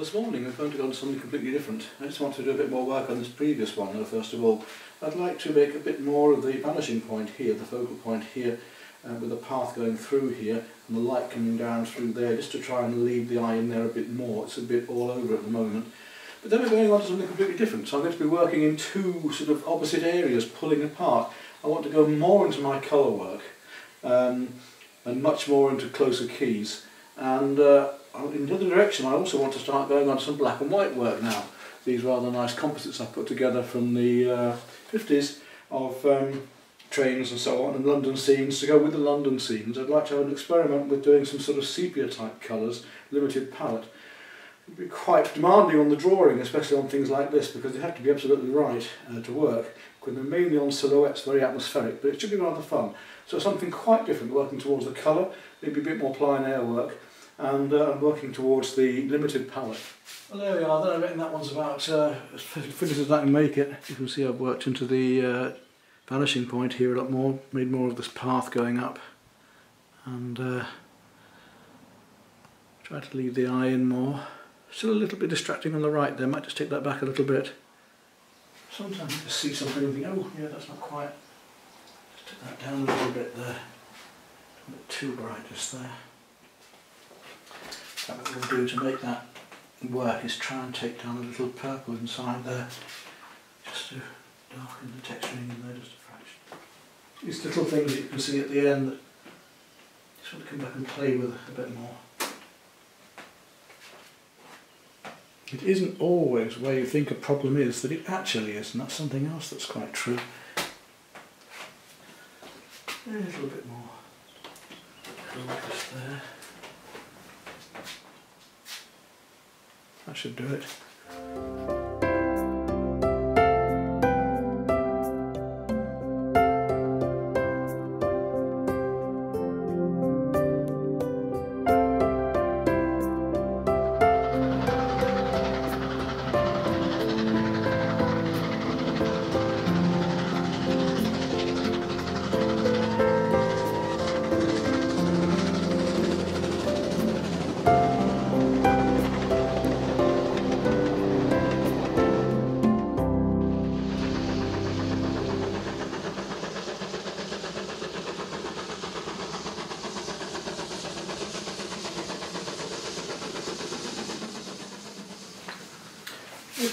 this morning I'm going to go on to something completely different. I just want to do a bit more work on this previous one. First of all, I'd like to make a bit more of the vanishing point here, the focal point here, with a path going through here and the light coming down through there, just to try and leave the eye in there a bit more. It's a bit all over at the moment. But then we're going on to something completely different, so I'm going to be working in two sort of opposite areas, pulling apart. I want to go more into my colour work and much more into closer keys. And in the other direction, I also want to start going on to some black and white work now. These rather nice composites I put together from the 50s of trains and so on, and London scenes. To go with the London scenes, I'd like to have an experiment with doing some sort of sepia type colours, limited palette. It'd be quite demanding on the drawing, especially on things like this, because they have to be absolutely right to work, because they're mainly on silhouettes, very atmospheric, but it should be rather fun. So something quite different, working towards the colour, maybe a bit more plein air work, and working towards the limited palette. Well, there we are, then I reckon that one's about as finished as I can make it. You can see I've worked into the vanishing point here a lot more, made more of this path going up, and try to leave the eye in more. Still a little bit distracting on the right there, might just take that back a little bit. Sometimes you just see something and think, oh yeah, that's not quite. Just take that down a little bit there. A bit too bright just there. What we'll do to make that work is try and take down a little purple inside there, just to darken the texturing in there just a fraction. These little things that you can see at the end that you just want to come back and play with a bit more. It isn't always where you think a problem is that it actually is, and that's something else that's quite true. A little bit more just there. That should do it.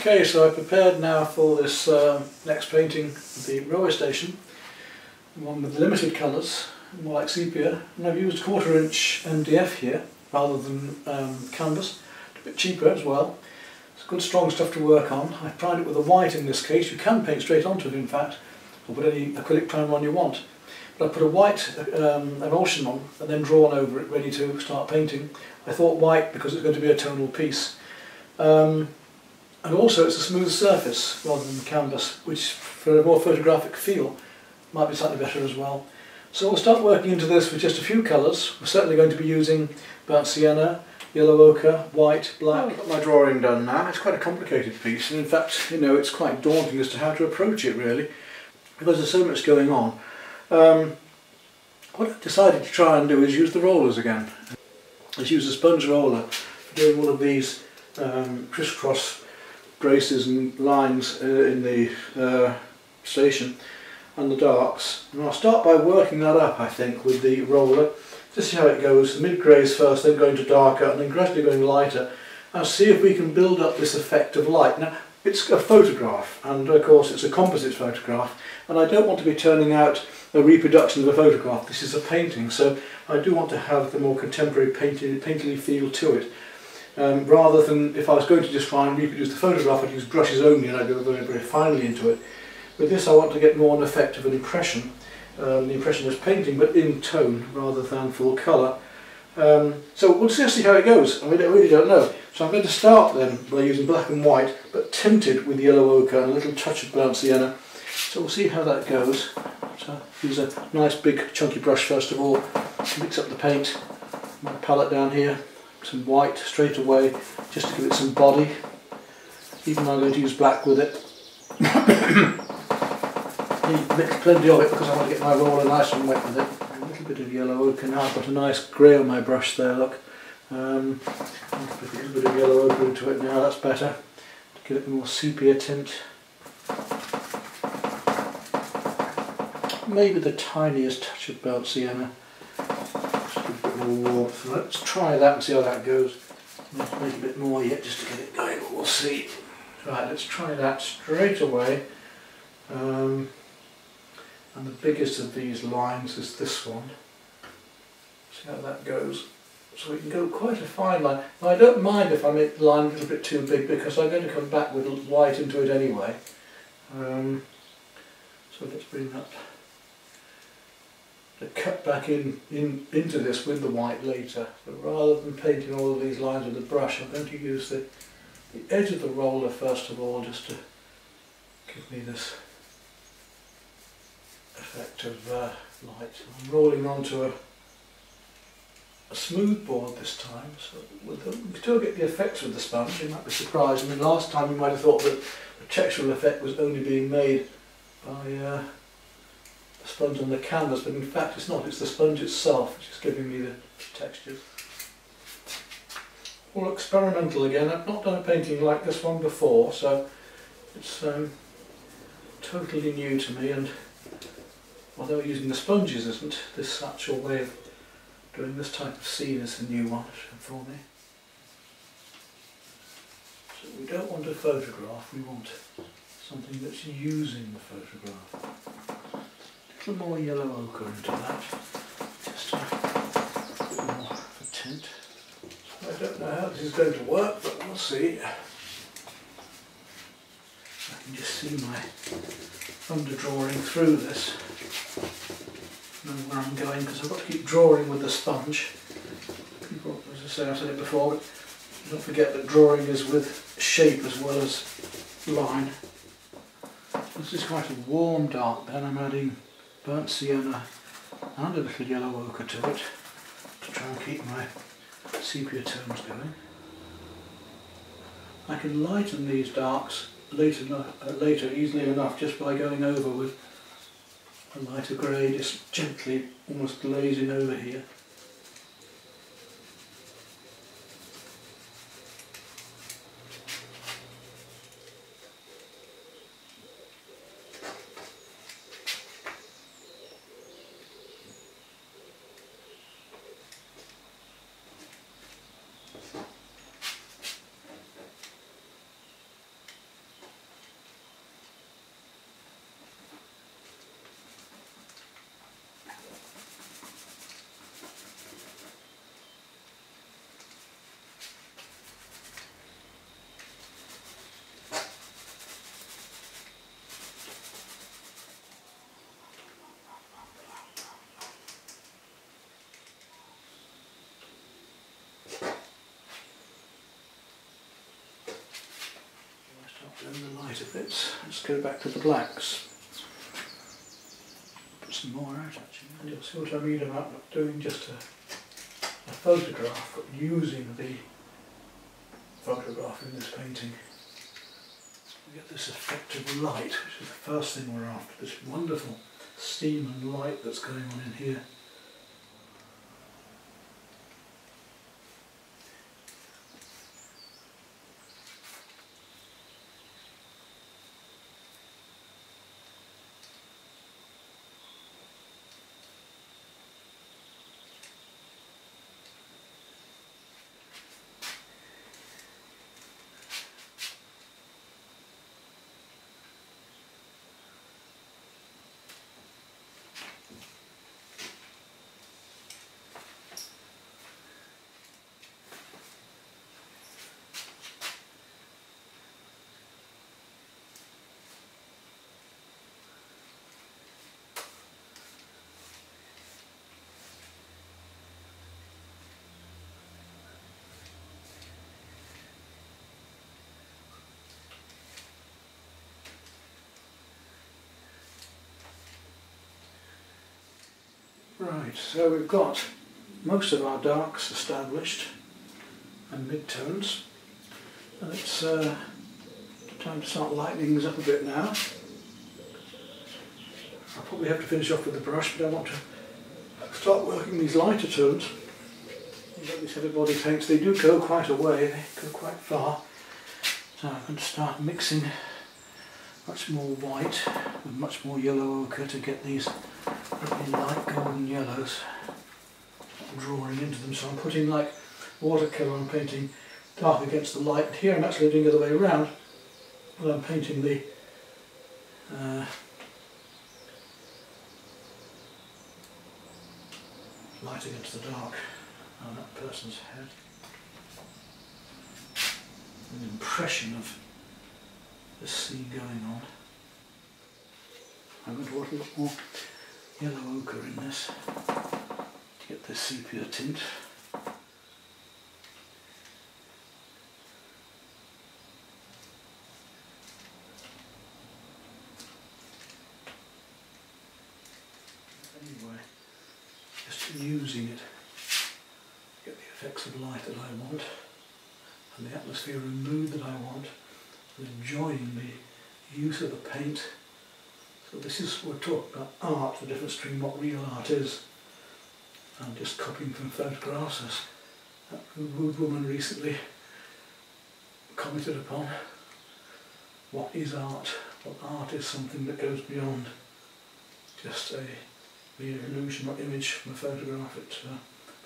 Okay, so I've prepared now for this next painting of the railway station, one with limited colours, more like sepia, and I've used 1/4 inch MDF here rather than canvas, a bit cheaper as well. It's good strong stuff to work on. I've primed it with a white in this case. You can paint straight onto it in fact, or put any acrylic primer on you want. But I put a white emulsion on and then drawn over it, ready to start painting. I thought white because it's going to be a tonal piece. And also it's a smooth surface rather than canvas, which for a more photographic feel might be slightly better as well. So we'll start working into this with just a few colours. We're certainly going to be using burnt sienna, yellow ochre, white, black. I've got my drawing done now. It's quite a complicated piece, and in fact, you know, it's quite daunting as to how to approach it really, because there's so much going on. What I decided to try and do is use the rollers again. Let's use a sponge roller for doing one of these crisscross braces and lines in the station and the darks, and I'll start by working that up, I think, with the roller. Just see how it goes, mid greys first, then going to darker, and then gradually going lighter, and see if we can build up this effect of light. Now it's a photograph, and of course it's a composite photograph, and I don't want to be turning out a reproduction of a photograph. This is a painting, so I do want to have the more contemporary painterly feel to it. Rather than, if I was going to just try and reproduce the photograph, I'd use brushes only and I'd go very, very finely into it. With this I want to get more an effect of an impression, the impressionist painting, but in tone rather than full colour. So we'll just see how it goes. I mean, I really don't know. So I'm going to start then by using black and white, but tinted with yellow ochre and a little touch of burnt sienna. So we'll see how that goes. So use a nice big chunky brush first of all, mix up the paint, my palette down here. Some white straight away, just to give it some body, even though I'm going to use black with it. Mix plenty of it because I want to get my roller nice and wet with it. A little bit of yellow ochre now. I've got a nice grey on my brush there, look. I'll put a little bit of yellow ochre into it now, that's better, to give it a more sepia tint. Maybe the tiniest touch of burnt sienna, just give it a bit more warmth. So let's try that and see how that goes. Let's make a bit more yet just to get it going, but we'll see. Right, let's try that straight away. And the biggest of these lines is this one. See how that goes. So we can go quite a fine line. Now I don't mind if I make the line a little bit too big because I'm going to come back with white into it anyway. So let's bring that the cut back into this with the white later. But rather than painting all of these lines with the brush, I'm going to use the edge of the roller first of all, just to give me this effect of light. I'm rolling onto a smooth board this time, so we can still get the effects with the sponge. You might be surprised. I mean, last time you might have thought that the textural effect was only being made by the sponge on the canvas, but in fact it's not. It's the sponge itself which is giving me the textures. All experimental again. I've not done a painting like this one before, so it's totally new to me, and although using the sponges isn't, this actual way of doing this type of scene is a new one for me. So we don't want a photograph, we want something that's using the photograph. A little more yellow ochre into that, just a bit more of a tint. So I don't know how this is going to work, but we'll see. I can just see my underdrawing through this. Know where I'm going, because I've got to keep drawing with the sponge. People, as I say, I've said it before, but don't forget that drawing is with shape as well as line. This is quite a warm dark then. I'm adding burnt sienna and a little yellow ochre to it to try and keep my sepia tones going. I can lighten these darks later easily enough just by going over with a lighter grey, just gently almost glazing over here. And the lighter bits. Let's go back to the blacks. Put some more out actually. And you'll see what I mean about not doing just a photograph, but using the photograph in this painting. We get this effect of light, which is the first thing we're after. This wonderful steam and light that's going on in here. Right, so we've got most of our darks established and mid-tones, and it's time to start lightening things up a bit now. I'll probably have to finish off with the brush, but I want to start working these lighter tones. You've got these heavy body paints, they do go quite a way, they go quite far. So I'm going to start mixing much more white with much more yellow ochre to get these really light golden yellows drawing into them. So I'm putting like watercolour, I'm painting dark against the light. Here I'm actually doing it the other way around, but I'm painting the light against the dark on that person's head. An impression of the sea going on. I'm going to want a lot more yellow ochre in this to get the sepia tint. Anyway, just using it to get the effects of light that I want and the atmosphere and mood that I want, and enjoying the use of the paint. So this is, we're talking about art, the difference between what real art is and just copying from photographs, as that rude woman recently commented upon. What is art? Well, art is something that goes beyond just a mere illusion or image from a photograph. It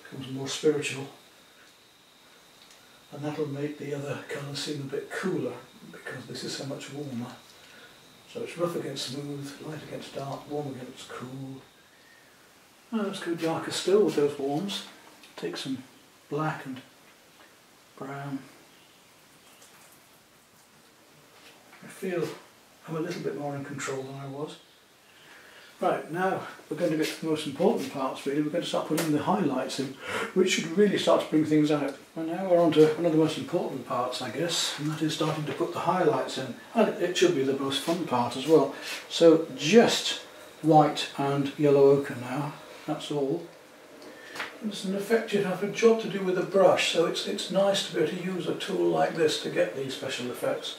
becomes more spiritual, and that'll make the other colours seem a bit cooler because this is so much warmer. So it's rough against smooth, light against dark, warm against cool. Now let's go darker still with those warms. Take some black and brown. I feel I'm a little bit more in control than I was. Right, now we're going to get to the most important parts really. We're going to start putting the highlights in, which should really start to bring things out. And now we're on to one of the most important parts, I guess, and that is starting to put the highlights in. And it should be the most fun part as well. So just white and yellow ochre now, that's all. And it's an effect you have a job to do with a brush, so it's nice to be able to use a tool like this to get these special effects.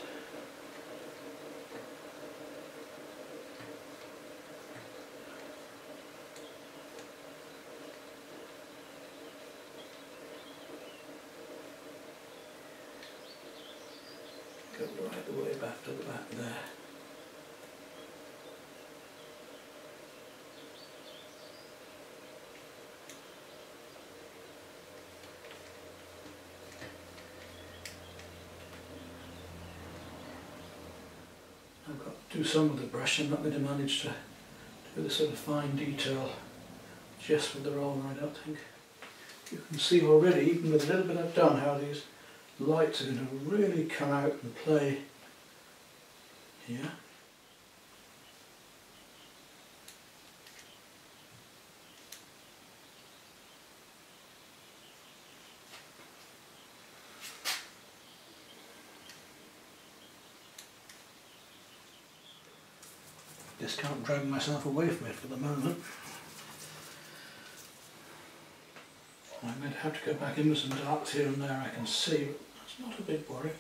Go right the way back to the back there. I've got to do some with the brush. I'm not going to manage to do the sort of fine detail just with the roller, I don't think. You can see already, even with a little bit I've done, how these lights are going to really come out and play here. Just can't drag myself away from it for the moment. I'm going to have to go back in with some darks here and there, I can see, but that's not a big worry.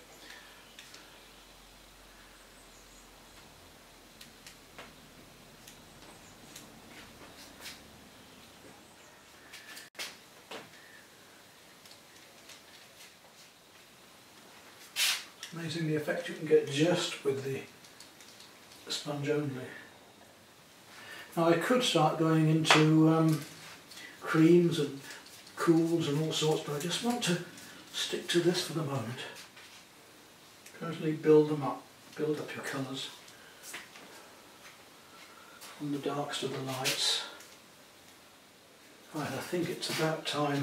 It's amazing the effect you can get just with the sponge only. Now I could start going into creams and cools and all sorts, but I just want to stick to this for the moment. Gradually build them up, build up your colours from the darks to the lights. Right, I think it's about time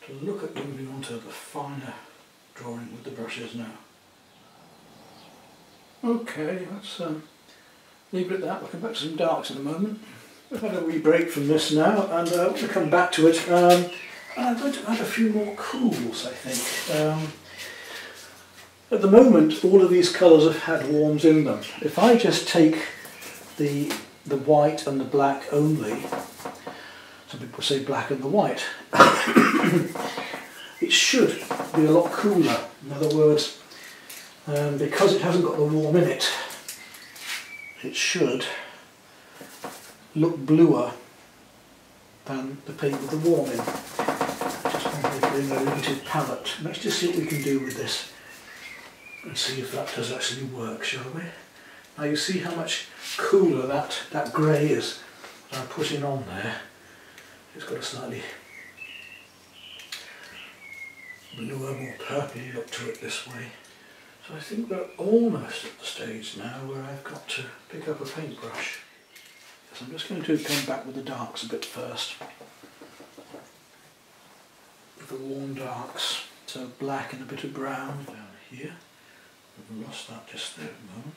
to look at moving on to the finer drawing with the brushes now. Okay, let's leave it at that. We'll come back to some darks in a moment. We've had a wee break from this now, and we'll come back to it. I'm going to add a few more cools, I think. At the moment, all of these colours have had warms in them. If I just take the white and the black only, some people say black and the white, it should be a lot cooler. In other words, because it hasn't got the warm in it, it should look bluer than the paint with the warm in. Just want to being a limited palette. Let's just see what we can do with this and see if that does actually work, shall we? Now you see how much cooler that grey is that I'm putting on there. It's got a slightly bluer, more purpley look to it this way. So I think we're almost at the stage now where I've got to pick up a paintbrush. So I'm just going to come back with the darks a bit first. The warm darks. So black and a bit of brown down here. I've lost that just there a moment.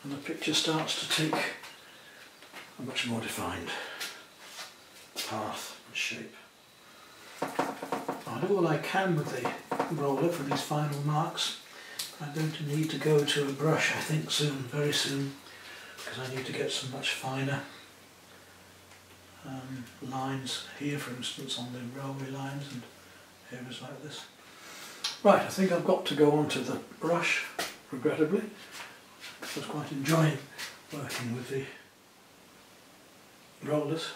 And the picture starts to take a much more defined path and shape. I'll do all I can with the roller for these final marks. I'm going to need to go to a brush, I think, soon, very soon, because I need to get some much finer lines here, for instance, on the railway lines and areas like this. Right, I think I've got to go on to the brush, regrettably. I was quite enjoying working with the rollers.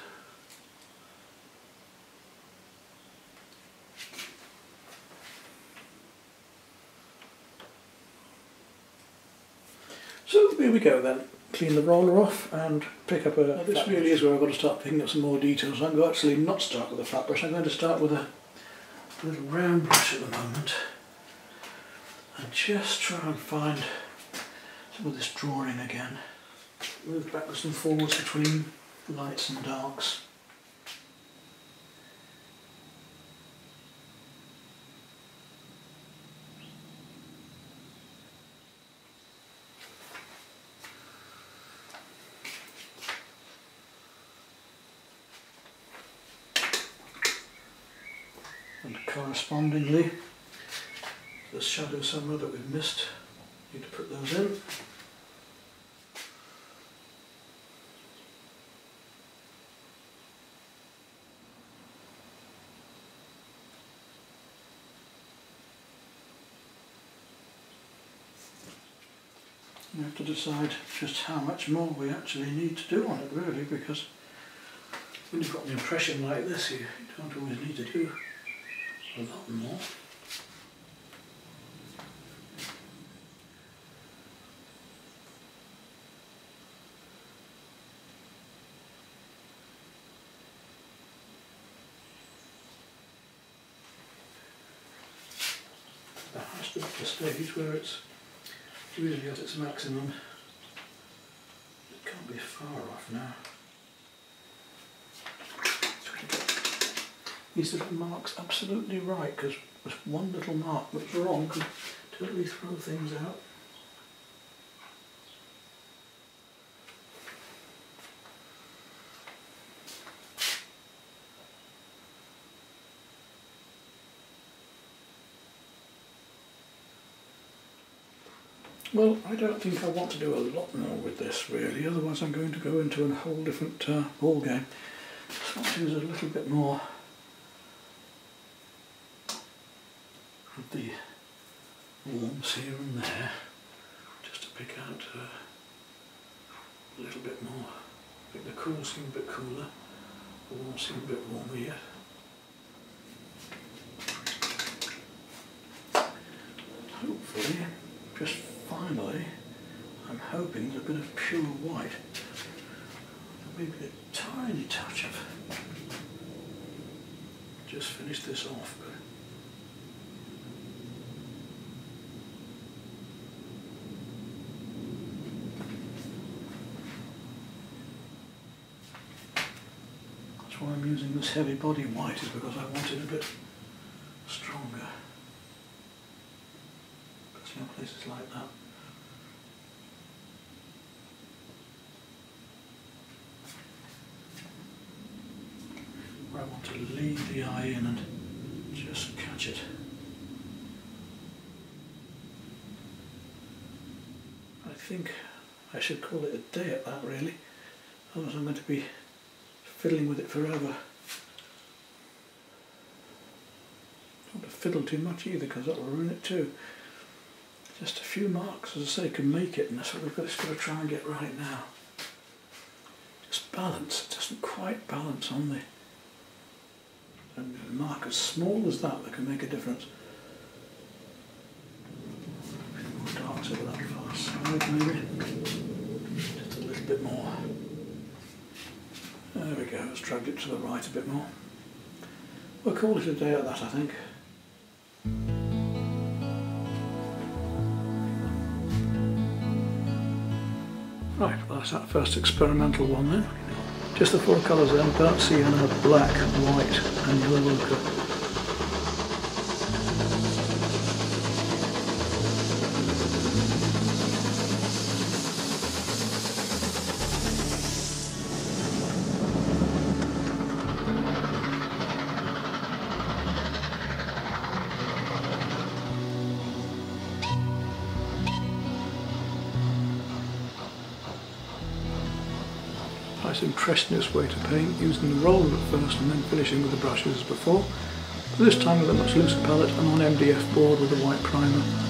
So here we go then. Clean the roller off and pick up a... Now this really is where I've got to start picking up some more details. I'm going to actually not start with a flat brush, I'm going to start with a little round brush at the moment and just try and find some of this drawing again. Move backwards and forwards between lights and darks. And correspondingly, the shadow somewhere that we've missed, need to put those in. We have to decide just how much more we actually need to do on it, really, because when you've got an impression like this, you don't always need to do a lot more. That has to be the stage where it's really at its maximum. It can't be far off now. These little marks absolutely right, because just one little mark that's wrong could totally throw things out. Well, I don't think I want to do a lot more with this really, otherwise I'm going to go into a whole different ball game. Just want to use a little bit more of the warms here and there, just to pick out a little bit more. I think the cool seem a bit cooler, the warm seem a bit warmer yet. Hopefully, just finally, I'm hoping a bit of pure white, maybe a tiny touch of, just finish this off. But that's why I'm using this heavy body white, is because I want it a bit stronger. Places like that. Where I want to lead the eye in and just catch it. I think I should call it a day at that really, otherwise I'm going to be fiddling with it forever. Don't want to fiddle too much either, because that will ruin it too. Just a few marks, as I say, can make it, and that's what we've got to try and get right now. Just balance. It doesn't quite balance on the... And a mark as small as that can make a difference. A bit more darks over that far side maybe. Just a little bit more. There we go, let's drag it to the right a bit more. We'll call it a day at that, I think. Right, well that's that first experimental one then. Just the four colours then, dark sienna, black, white and yellow ochre. Nice impressionist way to paint, using the roller at first and then finishing with the brushes as before. But this time with a much looser palette and on MDF board with a white primer.